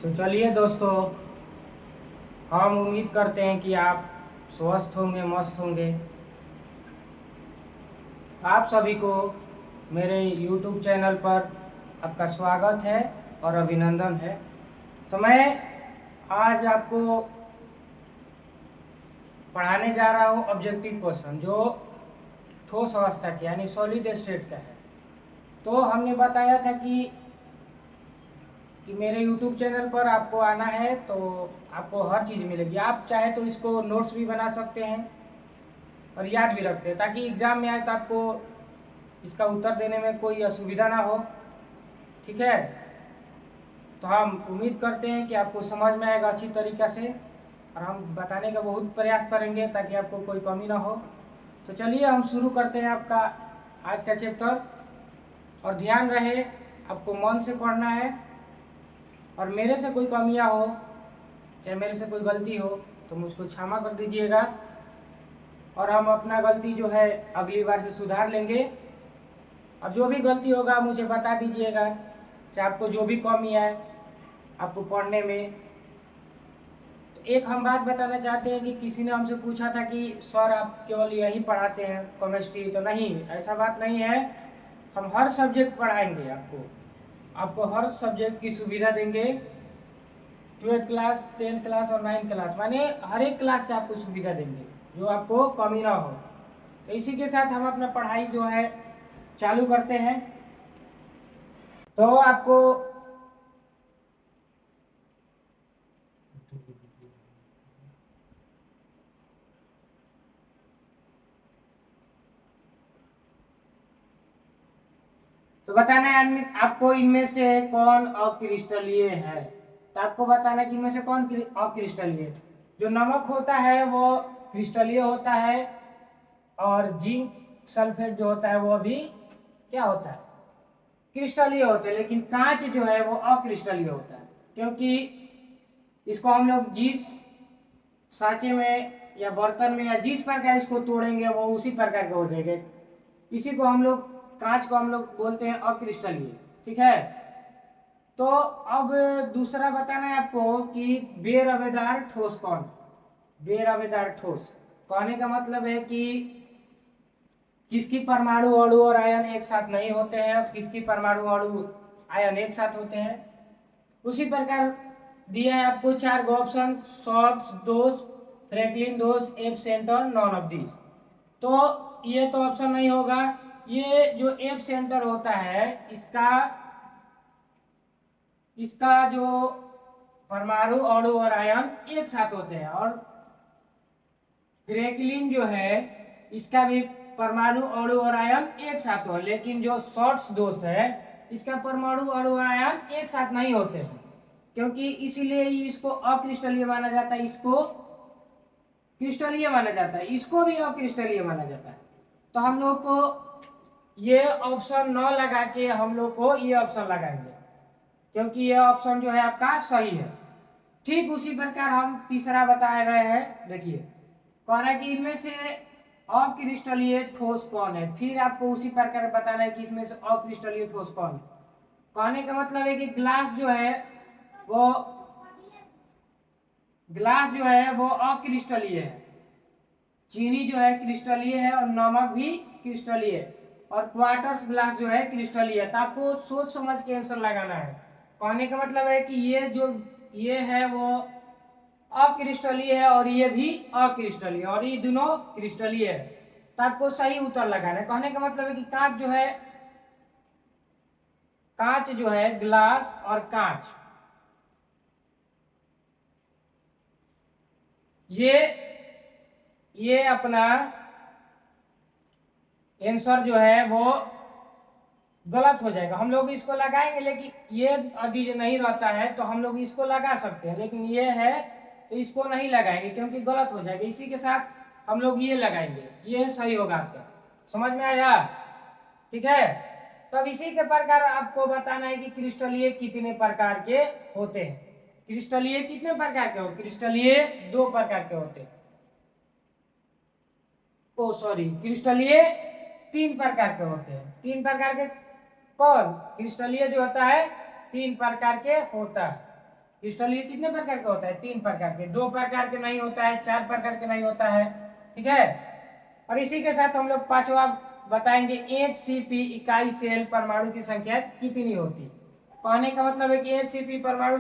तो चलिए दोस्तों, हम उम्मीद करते हैं कि आप स्वस्थ होंगे, मस्त होंगे। आप सभी को मेरे YouTube चैनल पर आपका स्वागत है और अभिनंदन है। तो मैं आज आपको पढ़ाने जा रहा हूँ ऑब्जेक्टिव क्वेश्चन, जो ठोस अवस्था के यानी सॉलिड स्टेट का है। तो हमने बताया था कि मेरे YouTube चैनल पर आपको आना है तो आपको हर चीज़ मिलेगी। आप चाहे तो इसको नोट्स भी बना सकते हैं और याद भी रखते हैं, ताकि एग्ज़ाम में आए तो आपको इसका उत्तर देने में कोई असुविधा ना हो। ठीक है, तो हम उम्मीद करते हैं कि आपको समझ में आएगा अच्छी तरीक़ा से, और हम बताने का बहुत प्रयास करेंगे ताकि आपको कोई कमी ना हो। तो चलिए हम शुरू करते हैं आपका आज का चैप्टर। और ध्यान रहे, आपको मन से पढ़ना है, और मेरे से कोई कमियां हो, चाहे मेरे से कोई गलती हो, तो मुझको क्षमा कर दीजिएगा, और हम अपना गलती जो है अगली बार से सुधार लेंगे। और जो भी गलती होगा मुझे बता दीजिएगा, चाहे आपको जो भी कमी है आपको पढ़ने में। तो एक हम बात बताना चाहते हैं कि किसी ने हमसे पूछा था कि सर आप केवल यही पढ़ाते हैं केमिस्ट्री, तो नहीं, ऐसा बात नहीं है। हम हर सब्जेक्ट पढ़ाएंगे, आपको हर सब्जेक्ट की सुविधा देंगे। 12th क्लास, 10th क्लास और 9th क्लास, माने हर एक क्लास के आपको सुविधा देंगे, जो आपको कमी ना हो। तो इसी के साथ हम अपना पढ़ाई जो है चालू करते हैं। तो आपको तो बताना है आपको इनमें से कौन अक्रिस्टलीय है। तो आपको बताना है कि इनमें से कौन अक्रिस्टलीय। जो नमक होता है वो क्रिस्टलीय होता है, और जिंक सल्फेट जो होता है वो भी क्या होता है, क्रिस्टलीय होता है। लेकिन कांच जो है वो अक्रिस्टलीय होता है, क्योंकि इसको हम लोग जिस सांचे में या बर्तन में या जिस प्रकार इसको तोड़ेंगे वो उसी प्रकार का हो जाएगा। इसी को हम लोग, कांच को हम लोग बोलते हैं अक्रिस्टलीय। ठीक है, तो अब दूसरा बताना है आपको कि बेरवेदार ठोस कौन। बेरवेदार ठोस कहने का मतलब है कि किसकी परमाणु अणु और आयन एक साथ नहीं होते हैं, और किसकी परमाणु अणु आयन एक साथ होते हैं। उसी प्रकार दिया है आपको 4 ऑप्शन: शॉर्ट्स दोष, फ्रैंकलिन दोष, एब्सेंट और नॉन ऑफ दिस। तो ये तो ऑप्शन नहीं होगा। ये जो एफ सेंटर होता है, इसका जो परमाणु अणु और आयन एक साथ होते हैं, और फ्रैंकलिन जो है इसका भी परमाणु अणु और आयन एक साथ हो। लेकिन जो शॉर्ट्स दोष है, इसका परमाणु अणु और आयन एक साथ नहीं होते हैं, क्योंकि इसीलिए इसको अक्रिस्टलीय माना जाता है, इसको क्रिस्टलीय माना जाता है, इसको भी अक्रिस्टलीय माना जाता है। तो हम लोग को ये ऑप्शन न लगा के हम लोग को ये ऑप्शन लगाएंगे, क्योंकि ये ऑप्शन जो है आपका सही है। ठीक उसी प्रकार हम तीसरा बता रहे हैं। देखिए, कह रहा है कि इनमें से अक्रिस्टलीय ठोस कौन है। फिर आपको उसी प्रकार बताना है कि इसमें से अक्रिस्टलीय ठोस कौन है। कहने का मतलब है कि वो ग्लास जो है वो अक्रिस्टलीय है, चीनी जो है क्रिस्टलीय है, और नमक भी क्रिस्टलीय है, और क्वार्टर्स ग्लास जो है क्रिस्टलीय है। तो आपको सोच समझ के आंसर लगाना है। कहने का मतलब है कि ये है वो अक्रिस्टलीय है, और ये भी अक्रिस्टलीय, और ये दोनों क्रिस्टलीय है। तो आपको सही उत्तर लगाना है। कहने का मतलब है कि कांच जो है ग्लास और कांच, ये अपना आंसर जो है वो गलत हो जाएगा। हम लोग इसको लगाएंगे, लेकिन ये यदि नहीं रहता है तो हम लोग इसको लगा सकते हैं, लेकिन ये है तो इसको नहीं लगाएंगे क्योंकि गलत हो जाएगा। इसी के साथ हम लोग ये लगाएंगे, ये सही होगा। आपका समझ में आया? ठीक है, तब इसी के प्रकार आपको बताना है कि क्रिस्टलीय कितने प्रकार के होते हैं। क्रिस्टलीय कितने प्रकार के हो? क्रिस्टलीय 2 प्रकार के होते हैं। क्रिस्टलीय 3 प्रकार के होते हैं। 3 प्रकार के कौन? क्रिस्टलीय जो होता है 3 प्रकार के होता है। क्रिस्टल ये कितने प्रकार का होता है? 3 प्रकार के, 2 प्रकार के नहीं होता है, 4 प्रकार के नहीं होता है, ठीक है। और इसी के साथ हम लोग पांचवा बताएंगे, HCP इकाई सेल परमाणु की संख्या कितनी होती है। कहने का मतलब है कि HCP परमाणु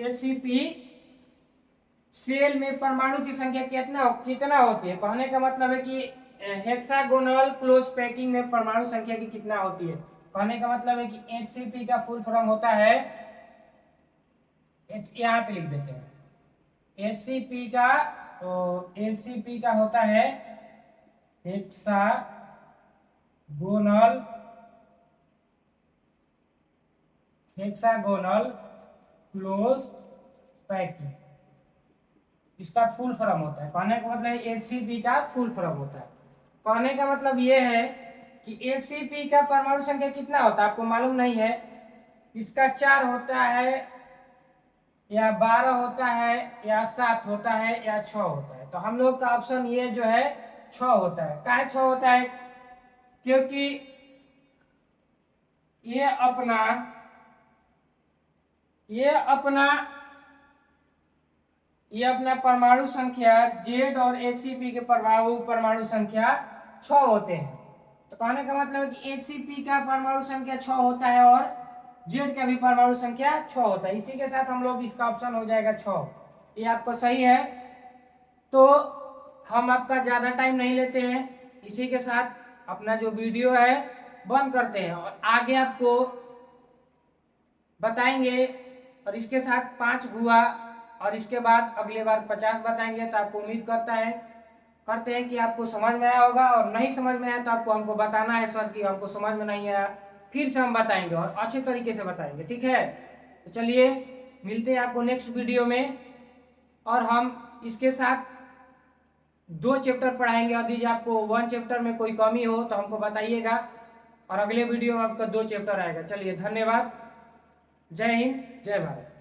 HCP सेल में परमाणु की संख्या कितना होती है। कहने का मतलब है कि हेक्सागोनल क्लोज पैकिंग में परमाणु संख्या की कितना होती है। कहने का मतलब है कि HCP का फुल फॉर्म होता है, यहाँ पे लिख देते हैं HCP का, तो HCP का होता है हेक्सागोनल क्लोज पैकिंग, इसका फुल फॉर्म होता है। कहने का मतलब HCP का फुल फॉर्म होता है। कहने का मतलब ये है कि HCP का परमाणु संख्या कितना होता है, आपको मालूम नहीं है। इसका 4 होता है या 12 होता है या 7 होता है या 6 होता है। तो हम लोग का ऑप्शन ये जो है 6 होता है। काहे 6 होता है? क्योंकि ये अपना परमाणु संख्या Z और HCP के परमाणु संख्या 6 होते हैं। तो कहने का मतलब है कि HCP का परमाणु संख्या 6 होता है और Z का भी परमाणु संख्या 6 होता है। इसी के साथ हम लोग, इसका ऑप्शन हो जाएगा 6। ये आपको सही है। तो हम आपका ज्यादा टाइम नहीं लेते हैं, इसी के साथ अपना जो वीडियो है बंद करते हैं और आगे आपको बताएंगे। और इसके साथ 5 हुआ और इसके बाद अगले बार 50 बताएंगे। तो आपको उम्मीद करते हैं कि आपको समझ में आया होगा, और नहीं समझ में आया तो आपको हमको बताना है सर कि हमको समझ में नहीं आया, फिर से हम बताएंगे और अच्छे तरीके से बताएंगे, ठीक है। तो चलिए मिलते हैं आपको नेक्स्ट वीडियो में, और हम इसके साथ 2 चैप्टर पढ़ाएंगे। यदि आपको 1 चैप्टर में कोई कमी हो तो हमको बताइएगा, और अगले वीडियो में आपका 2 चैप्टर आएगा। चलिए धन्यवाद, जय हिंद, जय भारत।